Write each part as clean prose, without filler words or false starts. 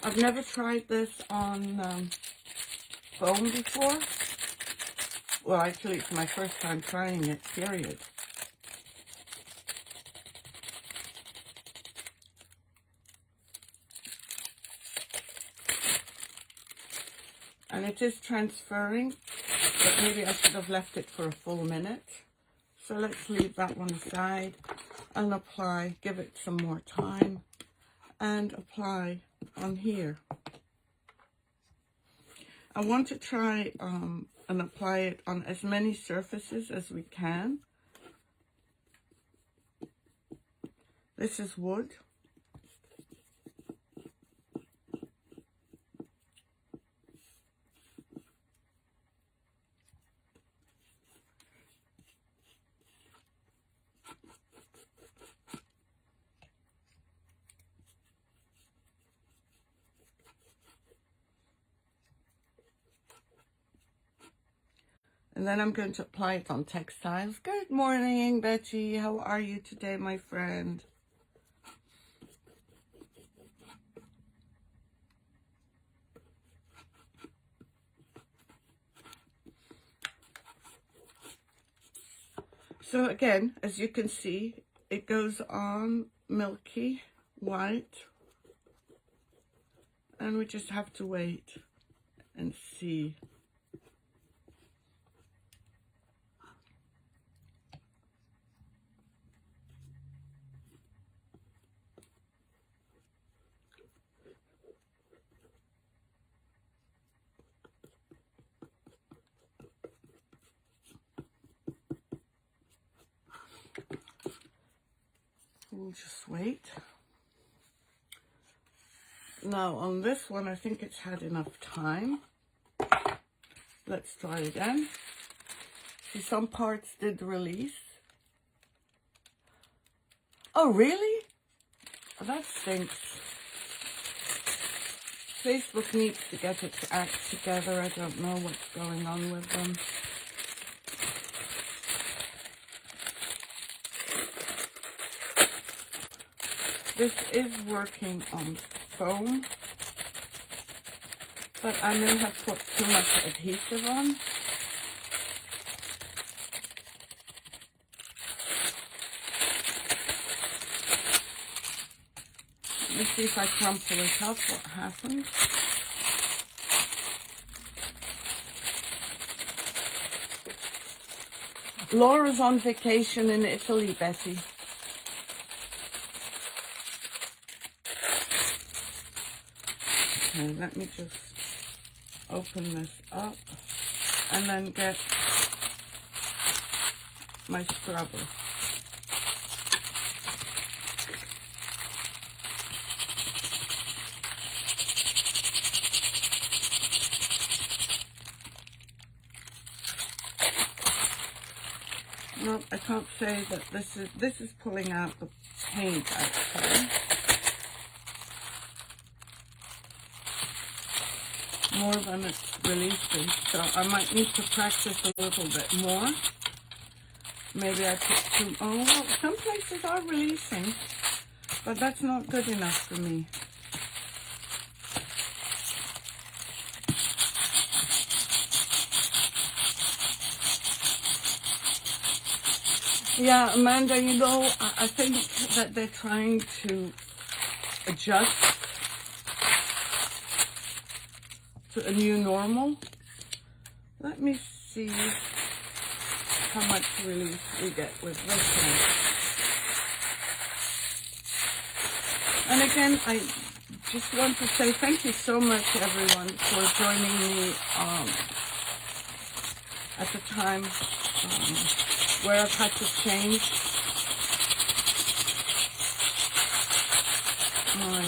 I've never tried this on foam before. Well, actually, it's my first time trying it, period. And it is transferring, but maybe I should have left it for a full minute. So let's leave that one aside and apply, give it some more time, and apply on here. I want to try and apply it on as many surfaces as we can. This is wood. And then I'm going to apply it on textiles. Good morning, Betty. How are you today, my friend? So again, as you can see, it goes on milky white. And we just have to wait and see. We'll just wait. Now on this one, I think it's had enough time. Let's try again. See, some parts did release. Oh, really? Oh, that stinks. Facebook needs to get its act together. I don't know what's going on with them. This is working on foam, but I may have put too much adhesive on. Let me see if I crumple it up, what happens. Laura's on vacation in Italy, Betty. Okay, let me just open this up and then get my scrubber. No, I can't say that this is pulling out the paint actually. More than it's releasing, so I might need to practice a little bit more. Maybe I put too, oh, well, some places are releasing, but that's not good enough for me. Yeah, Amanda, you know, I think that they're trying to adjust to a new normal. Let me see how much release we get with this one. And again, I just want to say thank you so much, everyone, for joining me at the time where I've had to change my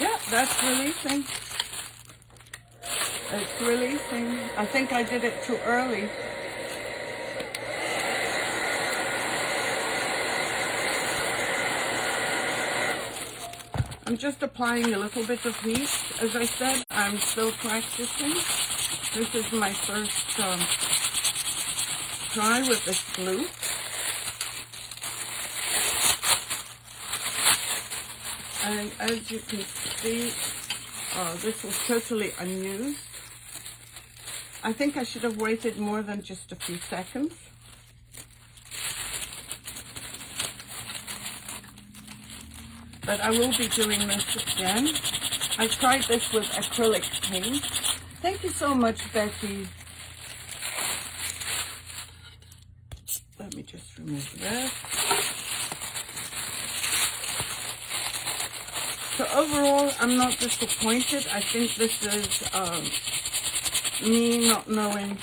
yeah, that's releasing. It's releasing. I think I did it too early. I'm just applying a little bit of heat. As I said, I'm still practicing. This is my first try with this glue. And as you can see, this was totally unused. I think I should have waited more than just a few seconds. But I will be doing this again. I tried this with acrylic paint. Thank you so much, Betty. Let me just remove this. So overall, I'm not disappointed. I think this is me not knowing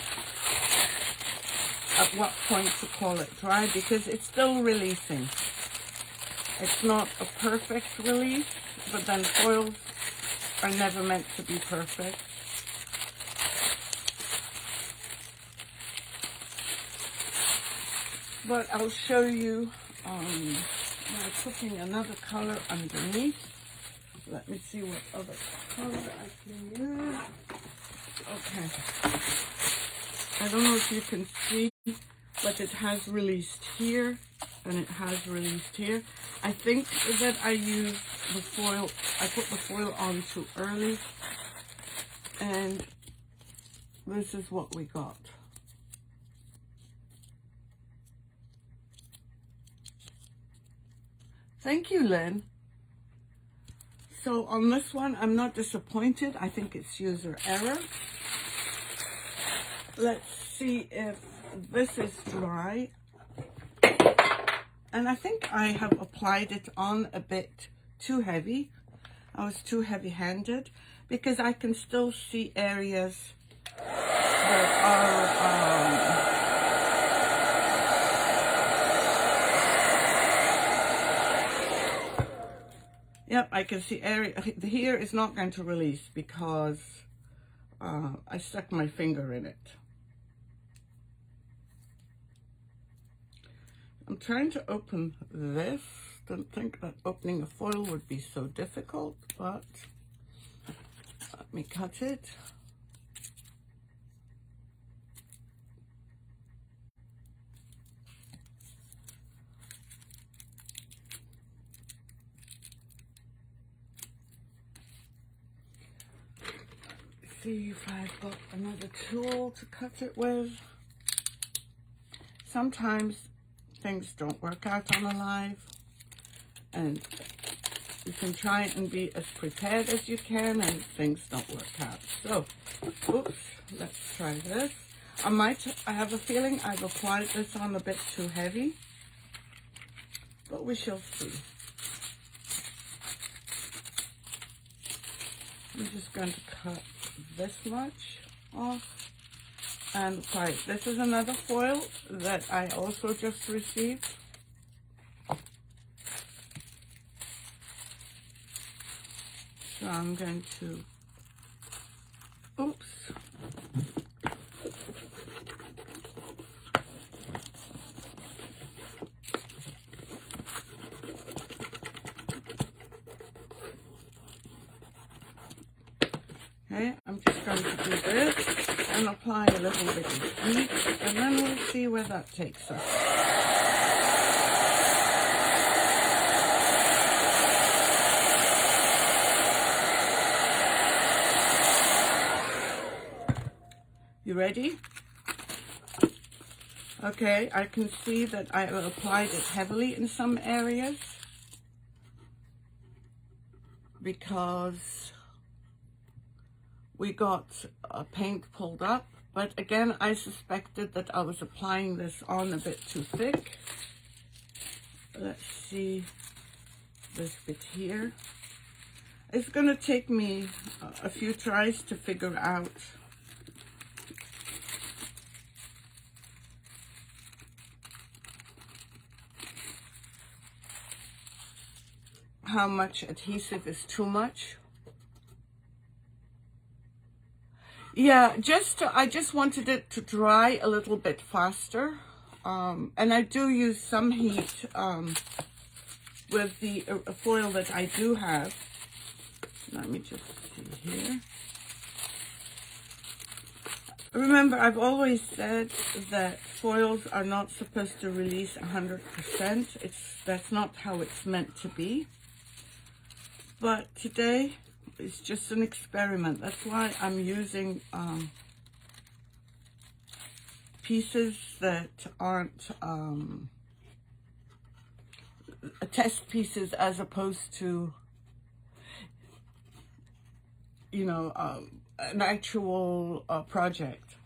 at what point to call it dry, because it's still releasing. It's not a perfect release, but then foils are never meant to be perfect. But I'll show you, I'm putting another color underneath. Let me see what other color I can use. Okay. I don't know if you can see, but it has released here and it has released here. I think that I used the foil, I put the foil on too early, and this is what we got. Thank you, Lynn. So on this one, I'm not disappointed. I think it's user error. Let's see if this is dry. And I think I have applied it on a bit too heavy. I was too heavy-handed, because I can still see areas that are yep, I can see area here is not going to release because I stuck my finger in it. I'm trying to open this. Don't think that opening a foil would be so difficult, but let me cut it. See if I've got another tool to cut it with. Sometimes things don't work out on a live, and you can try and be as prepared as you can, and things don't work out. So, oops, let's try this. I have a feeling I've applied this on a bit too heavy, but we shall see. I'm just going to cut this much off and apply it. This is another foil that I also just received. So I'm going to, oops. Okay, I'm just going to do this and apply a little bit of heat, and then we'll see where that takes us. You ready? Okay, I can see that I applied it heavily in some areas because we got paint pulled up, but again, I suspected that I was applying this on a bit too thick. Let's see this bit here. It's going to take me a few tries to figure out how much adhesive is too much. Yeah, I just wanted it to dry a little bit faster. And I do use some heat with the foil that I do have. Let me just see here. Remember, I've always said that foils are not supposed to release 100%. That's not how it's meant to be. But today it's just an experiment. That's why I'm using pieces that aren't test pieces, as opposed to, you know, an actual project.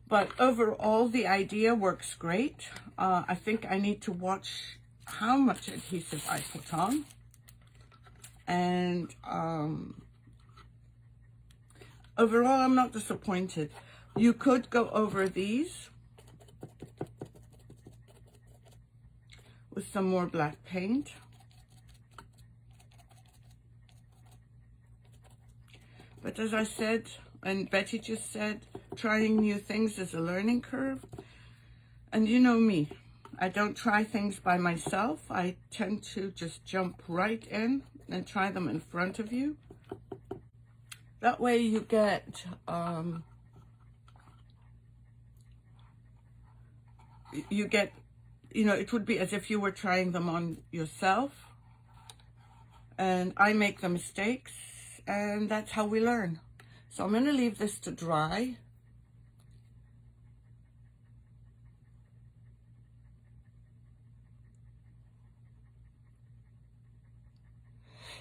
But overall, the idea works great. I think I need to watch how much adhesive I put on. And overall, I'm not disappointed. You could go over these with some more black paint. But as I said, and Betty just said, trying new things is a learning curve. And you know me, I don't try things by myself. I tend to just jump right in and try them in front of you. That way you get, you know, it would be as if you were trying them on yourself. And I make the mistakes, and that's how we learn. So I'm going to leave this to dry.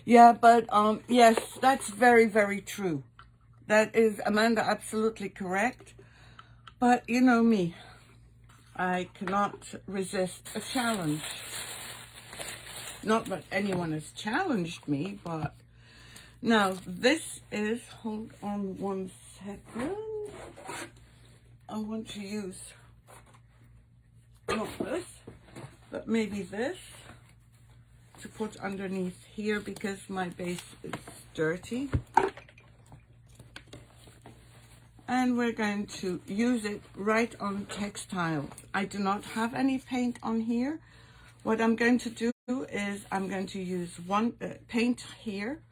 Yeah, but yes, that's very, very true. That is, Amanda, absolutely correct. But you know me, I cannot resist a challenge. Not that anyone has challenged me, but now this is, hold on one second. I want to use not this, but maybe this to put underneath here because my base is dirty. And we're going to use it right on textile. I do not have any paint on here. What I'm going to do is I'm going to use one paint here.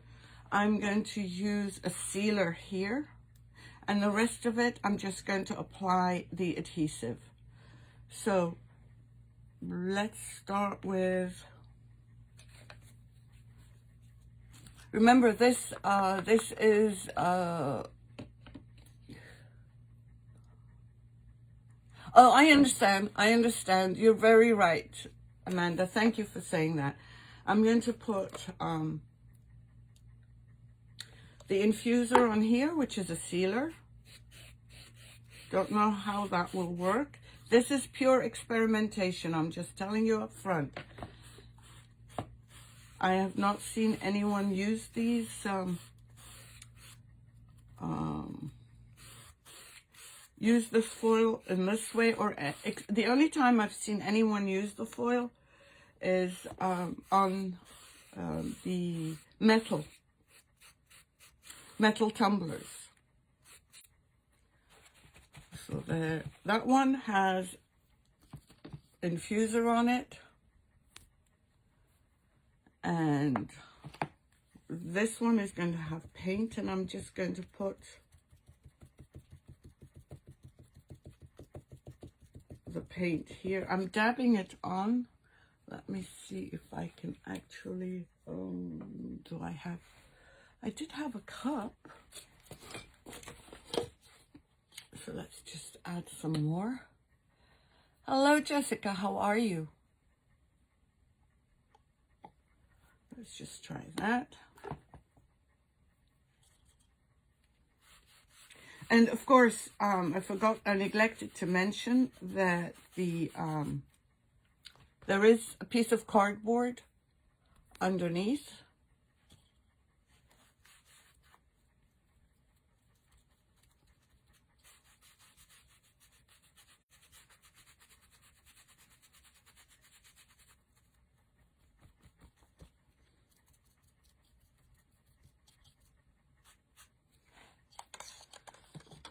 I'm going to use a sealer here. And the rest of it, I'm just going to apply the adhesive. So let's start with, remember this, this is, oh, I understand. You're very right, Amanda. Thank you for saying that. I'm going to put the infuser on here, which is a sealer. Don't know how that will work. This is pure experimentation. I'm just telling you up front. I have not seen anyone use these use this foil in this way, or the only time I've seen anyone use the foil is on the metal tumblers. So there, that one has infuser on it, and this one is going to have paint, and I'm just going to put the paint here. I'm dabbing it on. Let me see if I can actually, do I did have a cup. So let's just add some more. Hello, Jessica, how are you? Let's just try that. And of course, I neglected to mention that there is a piece of cardboard underneath.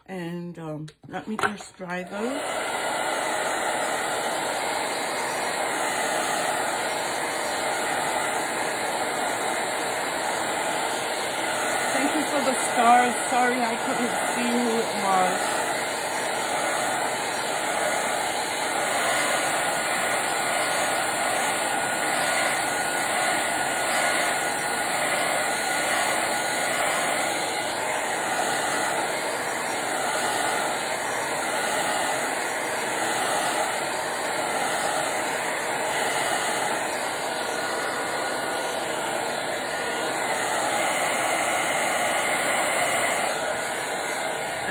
And let me just dry those. Thank you for the stars. Sorry I couldn't see who it was.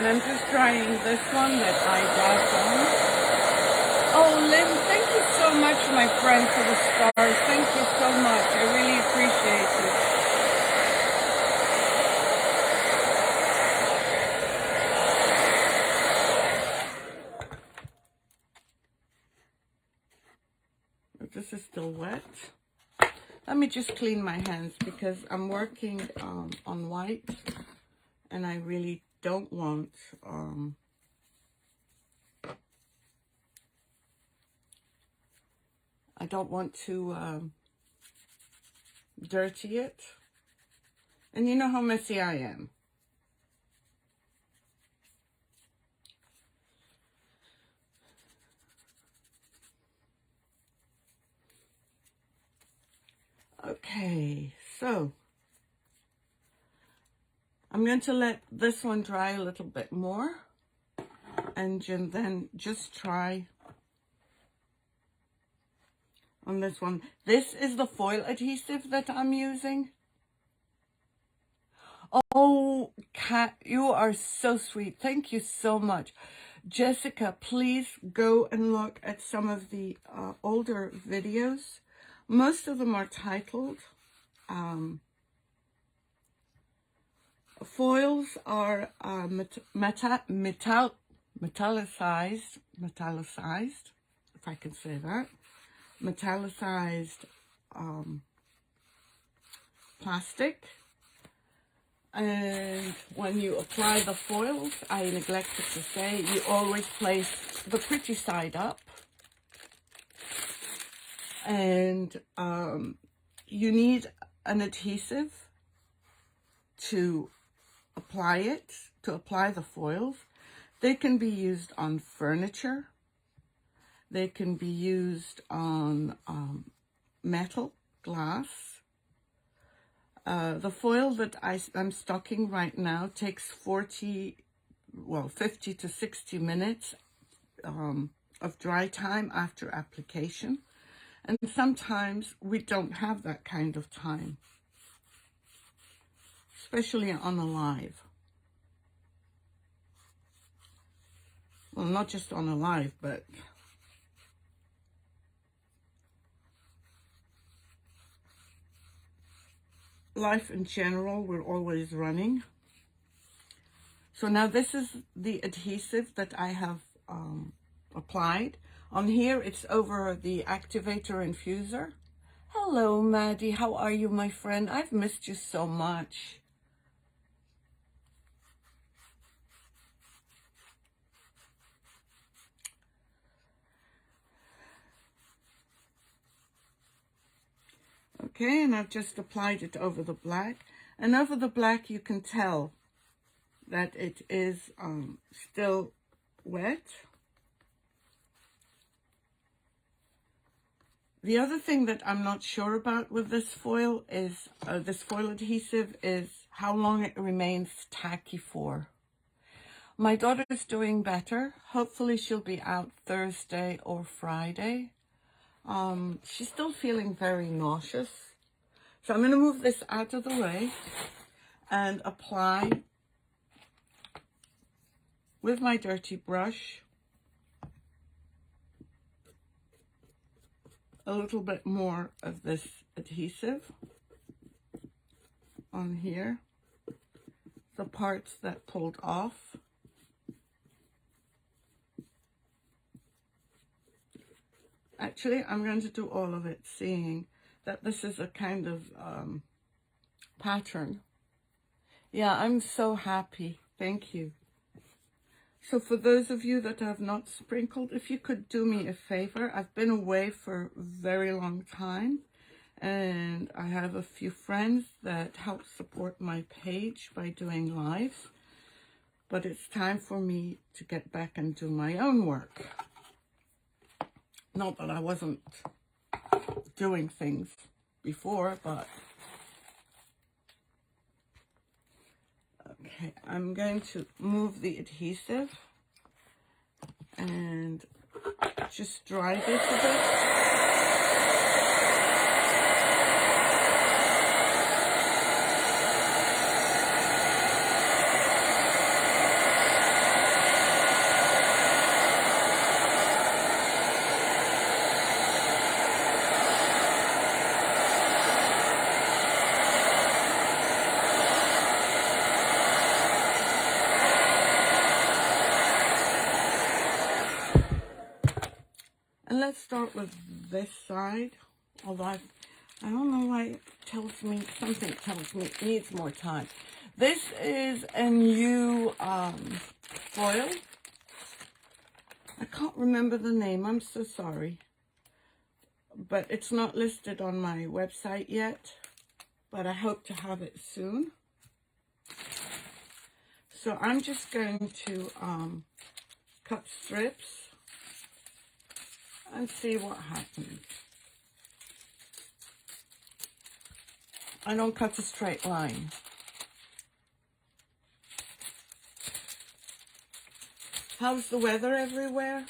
And I'm just trying this one that I got on. Oh, Lynn, thank you so much, my friend, for the stars. Thank you so much. I really appreciate it. This is still wet. Let me just clean my hands because I'm working on white, and I really don't want to dirty it. And you know how messy I am. Okay, so I'm going to let this one dry a little bit more, and then just try on this one. This is the foil adhesive that I'm using. Oh, Kat, you are so sweet. Thank you so much. Jessica, please go and look at some of the older videos. Most of them are titled. Foils are metallicized, if I can say that, metallicized plastic. And when you apply the foils, I neglected to say, you always place the pretty side up. And you need an adhesive to apply the foils. They can be used on furniture. They can be used on metal, glass. The foil that I'm stocking right now takes 50 to 60 minutes of dry time after application. And sometimes we don't have that kind of time, especially on a live. Well, not just on a live, but life in general, we're always running. So now this is the adhesive that I have applied. On here, it's over the activator infuser. Hello, Maddie. How are you, my friend? I've missed you so much. Okay, and I've just applied it over the black. And over the black, you can tell that it is still wet. The other thing that I'm not sure about with this foil is, this foil adhesive, is how long it remains tacky for. My daughter's doing better. Hopefully she'll be out Thursday or Friday. She's still feeling very nauseous. So I'm going to move this out of the way and apply with my dirty brush a little bit more of this adhesive on here, the parts that pulled off. Actually, I'm going to do all of it, seeing that this is a kind of pattern. Yeah, I'm so happy. Thank you. So for those of you that have not sprinkled, if you could do me a favor, I've been away for a very long time, and I have a few friends that help support my page by doing lives, but it's time for me to get back and do my own work. Not that I wasn't doing things before, but okay, I'm going to move the adhesive and just dry this a bit. let's start with this side. Although I don't know why it tells me, something tells me it needs more time. This is a new foil. I can't remember the name, I'm so sorry. But it's not listed on my website yet. But I hope to have it soon. So I'm just going to cut strips and see what happens. I don't cut a straight line. How's the weather everywhere?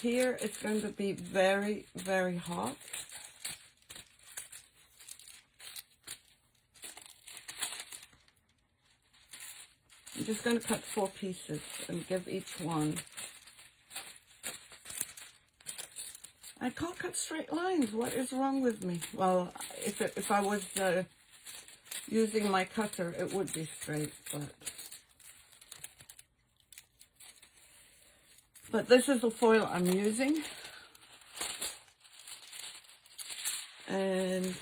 Here it's going to be very, very hot. I'm just going to cut 4 pieces and give each one. I can't cut straight lines. What is wrong with me? Well, if I was using my cutter, it would be straight, but this is the foil I'm using. And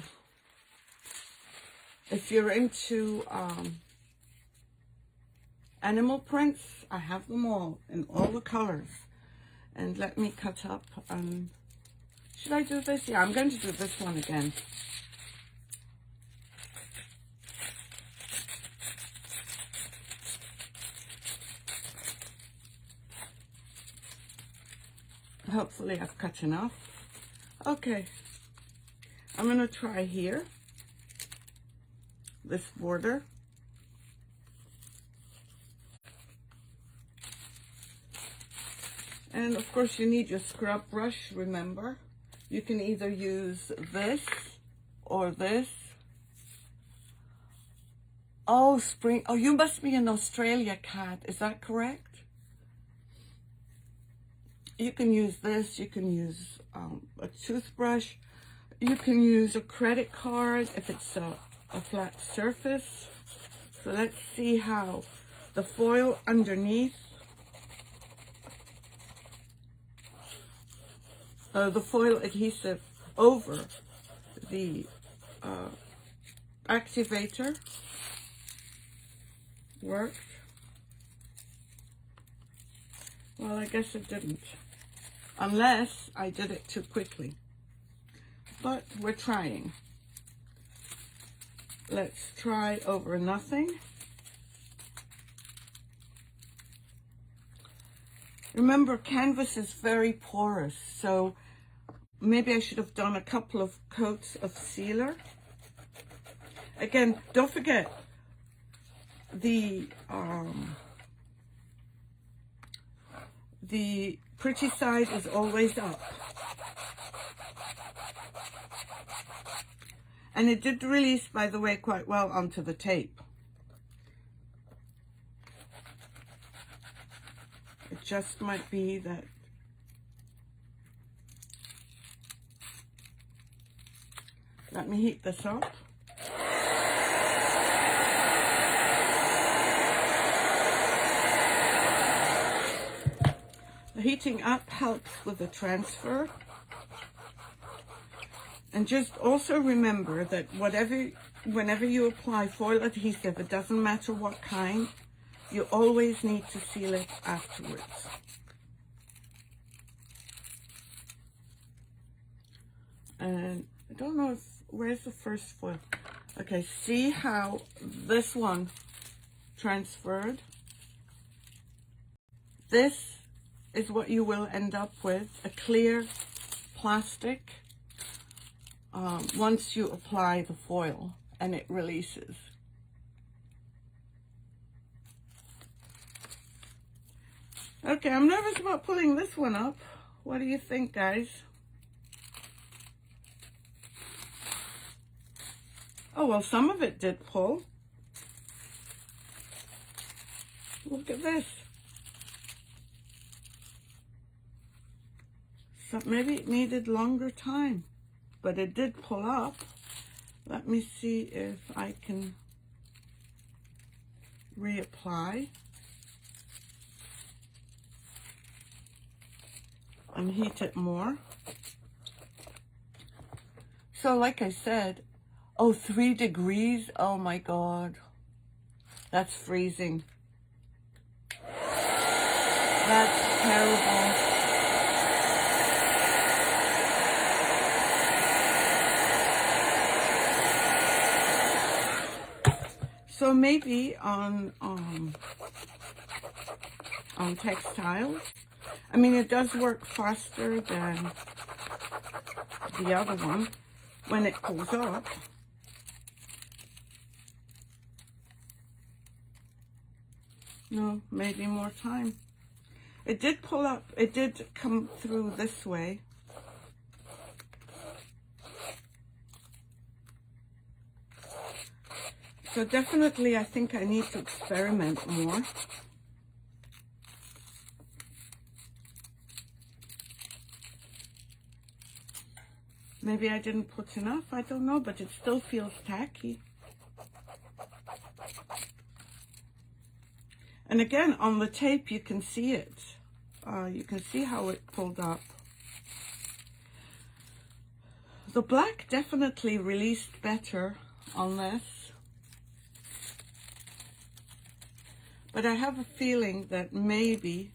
if you're into animal prints, I have them all in all the colors. And let me cut up. Should I do this? Yeah, I'm going to do this one again. Hopefully I've cut enough. Okay, I'm going to try here, this border. And of course you need your scrub brush, remember. You can either use this or this. Oh, spring. Oh, you must be in Australia, Kat. Is that correct? You can use this. You can use a toothbrush. You can use a credit card if it's a flat surface. So let's see how the foil underneath, the foil adhesive over the activator worked. Well, I guess it didn't, unless I did it too quickly. But we're trying. Let's try over nothing. Remember, canvas is very porous, so maybe I should have done a couple of coats of sealer. Again, don't forget, the pretty side is always up. And it did release, by the way, quite well onto the tape. It just might be that let me heat this up. The heating up helps with the transfer. And just also remember that whenever you apply foil adhesive, it doesn't matter what kind, you always need to seal it afterwards. And I don't know where's the first foil? Okay, see how this one transferred? This is what you will end up with, a clear plastic once you apply the foil and it releases. Okay, I'm nervous about pulling this one up. What do you think, guys? Oh, well, some of it did pull. Look at this. So maybe it needed longer time, but it did pull up. Let me see if I can reapply and heat it more. So like I said, oh, 3 degrees. Oh my God. That's freezing. That's terrible. So maybe on textiles, I mean, it does work faster than the other one when it pulls up. No, maybe more time. It did pull up, it did come through this way. So definitely, I think I need to experiment more. Maybe I didn't put enough, I don't know, but it still feels tacky. And again, on the tape, you can see it. You can see how it pulled up. The black definitely released better on this. But I have a feeling that maybe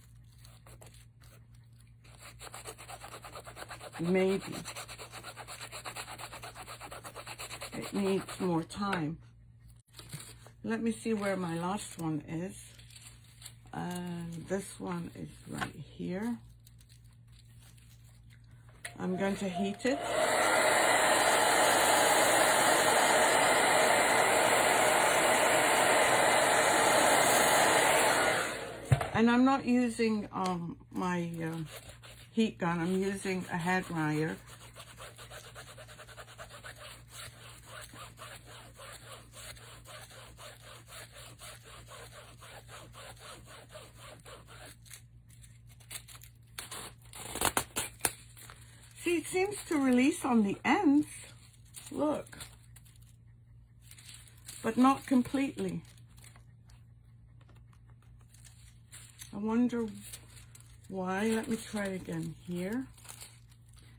it needs more time. Let me see where my last one is. And this one is right here. I'm going to heat it. And I'm not using my heat gun, I'm using a hair dryer. See, it seems to release on the ends, look, but not completely. I wonder why. Let me try again here.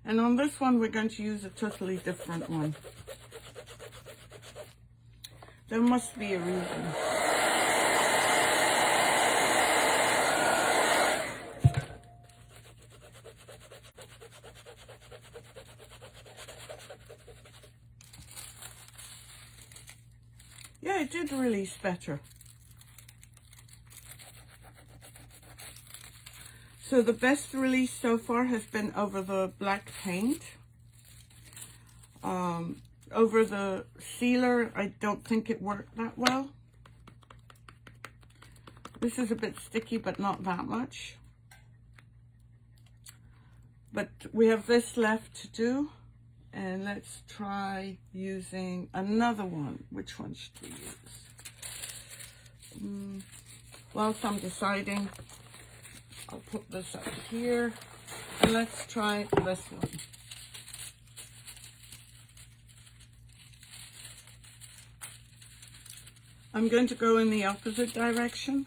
And on this one, we're going to use a totally different one. There must be a reason. Yeah, it did release better. So the best release so far has been over the black paint. Over the sealer, I don't think it worked that well. This is a bit sticky, but not that much. But we have this left to do. And let's try using another one. Which one should we use? Whilst I'm deciding, I'll put this up here. And let's try this one. I'm going to go in the opposite direction.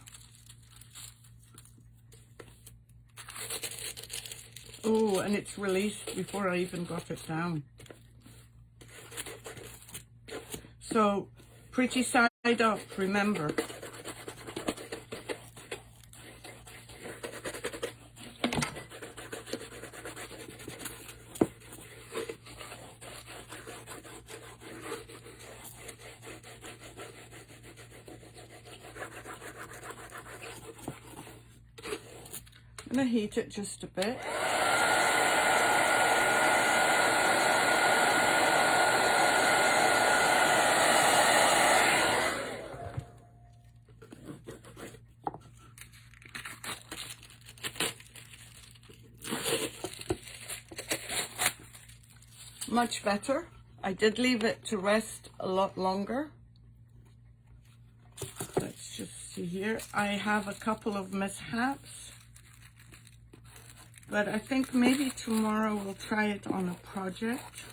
Oh, and it's released before I even got it down. So, pretty side up, remember. I'm going to heat it just a bit. Much better. I did leave it to rest a lot longer. Let's just see here. I have a couple of mishaps. But I think maybe tomorrow we'll try it on a project.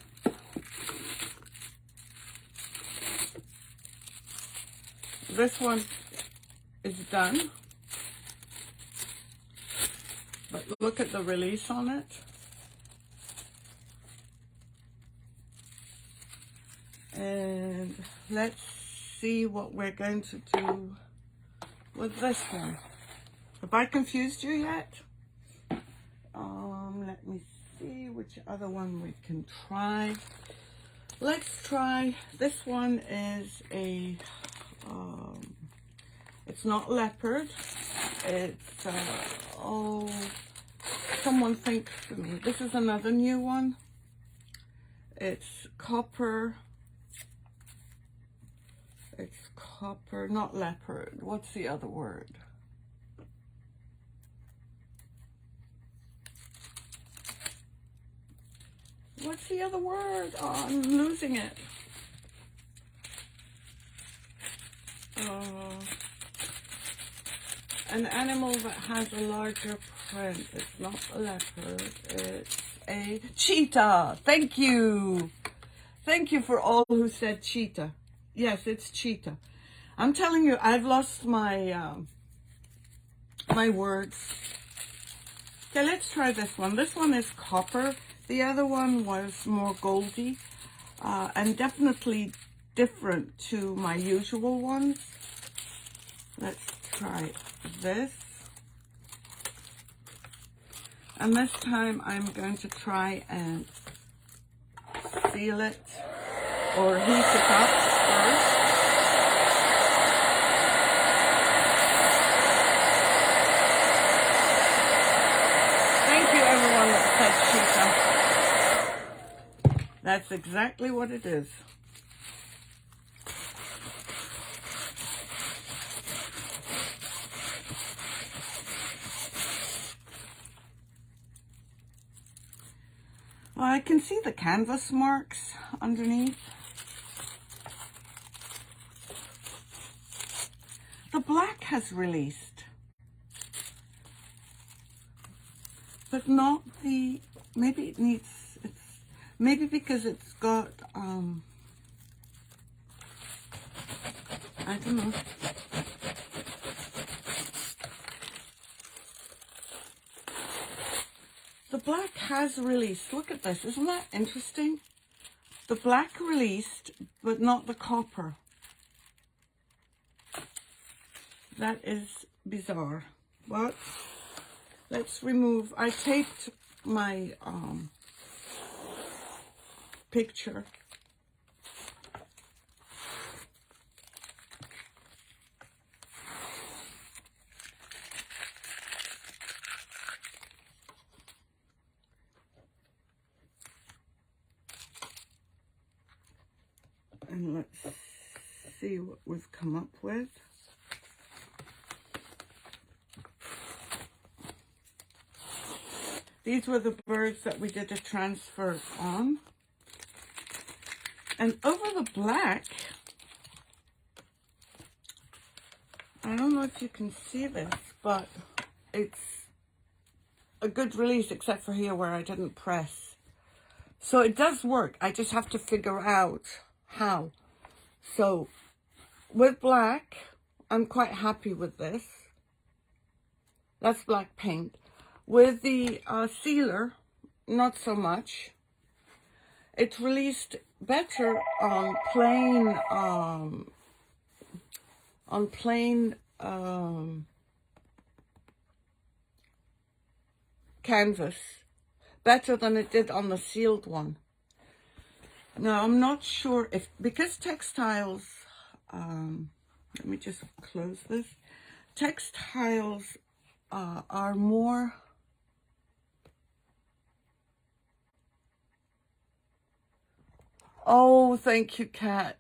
This one is done. But look at the release on it. let's see what we're going to do with this one. Have I confused you yet? Let me see which other one we can try. Let's try, this one is a, it's not leopard, it's, oh, someone think for me. This is another new one. It's copper, not leopard. What's the other word? What's the other word? Oh, I'm losing it. An animal that has a larger print. It's not a leopard. It's a cheetah. Thank you. Thank you for all who said cheetah. Yes, it's cheetah. I'm telling you, I've lost my my words. Okay, let's try this one. This one is copper. The other one was more goldy, and definitely different to my usual ones. Let's try this. And this time I'm going to try and seal it or heat it up first. Thank you everyone that said cheetah. That's exactly what it is. Well, I can see the canvas marks underneath. The black has released, but not the, maybe it needs, it's, maybe because it's got, I don't know. The black has released. Look at this. Isn't that interesting? The black released, but not the copper. That is bizarre. But let's remove. I taped my picture. And let's see what we've come up with. These were the birds that we did a transfer on. And over the black, I don't know if you can see this, but it's a good release except for here where I didn't press. So it does work. I just have to figure out how. So with black, I'm quite happy with this. That's black paint. With the sealer, not so much. It's released better on plain canvas, better than it did on the sealed one. Now, I'm not sure if, because textiles, let me just close this. Textiles are more, oh, thank you, Kat.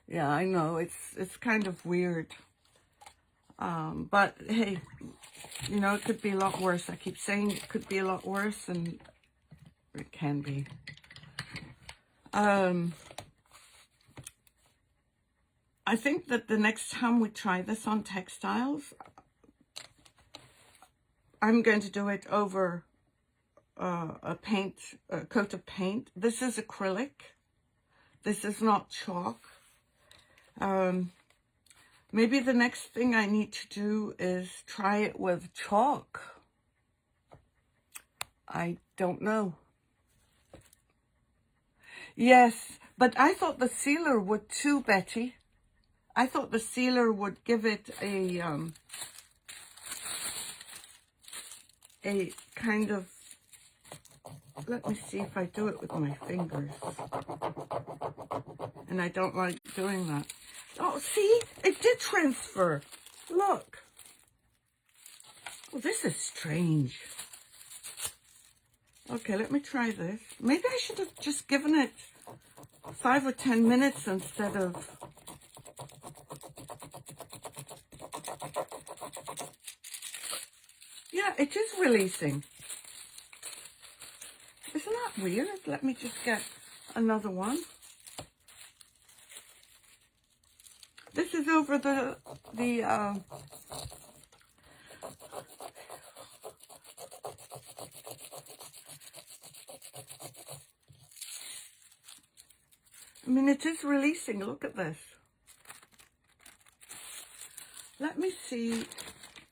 Yeah, I know, it's kind of weird. But hey, you know, it could be a lot worse. I keep saying it could be a lot worse, and it can be. I think that the next time we try this on textiles, I'm going to do it over a coat of paint. This is acrylic. This is not chalk. Maybe the next thing I need to do is try it with chalk. I don't know. Yes, but I thought the sealer would too, Betty. I thought the sealer would give it a kind of, let me see if I do it with my fingers. And I don't like doing that. Oh, see, it did transfer. Look. Oh, this is strange. Okay, let me try this. Maybe I should have just given it 5 or 10 minutes instead of... Yeah, it is releasing. Isn't that weird? Let me just get another one. This is over the I mean, it is releasing. Look at this. Let me see.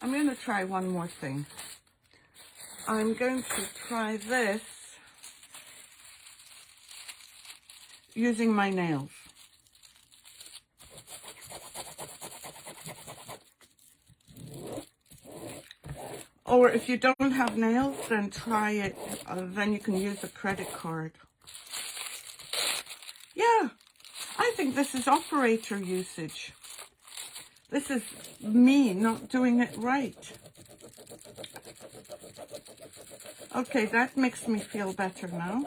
I'm going to try one more thing. I'm going to try this using my nails. Or if you don't have nails, then try it. Then you can use a credit card. Yeah, I think this is operator usage. This is me not doing it right. Okay, that makes me feel better now.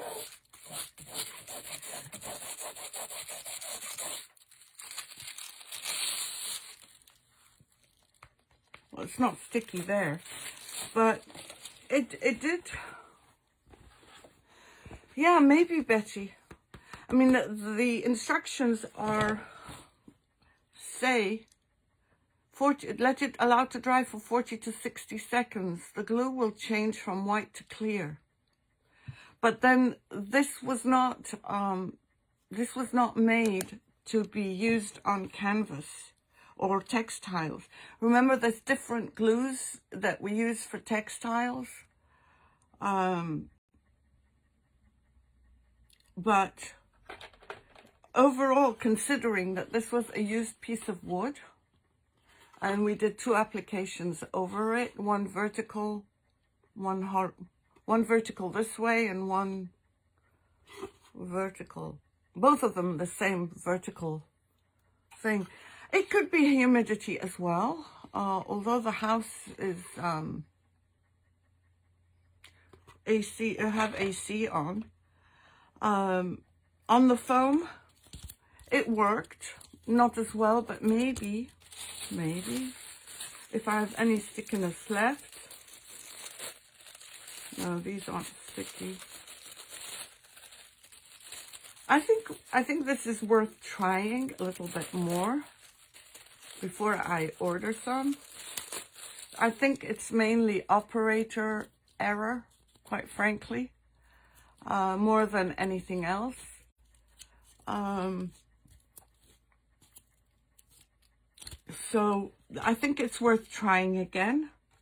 Well, it's not sticky there, but it did. Yeah, maybe, Betty. I mean, the instructions are, say, let it allow to dry for 40 to 60 seconds. The glue will change from white to clear. But then this was not made to be used on canvas or textiles. Remember, there's different glues that we use for textiles. But overall, considering that this was a used piece of wood, and we did 2 applications over it, one vertical this way and one vertical. Both of them the same vertical thing. It could be humidity as well, although the house is AC. Have AC on. On the foam, it worked. Not as well, but maybe, if I have any stickiness left. No, these aren't sticky. I think this is worth trying a little bit more before I order some. I think it's mainly operator error, quite frankly, more than anything else. So I think it's worth trying again.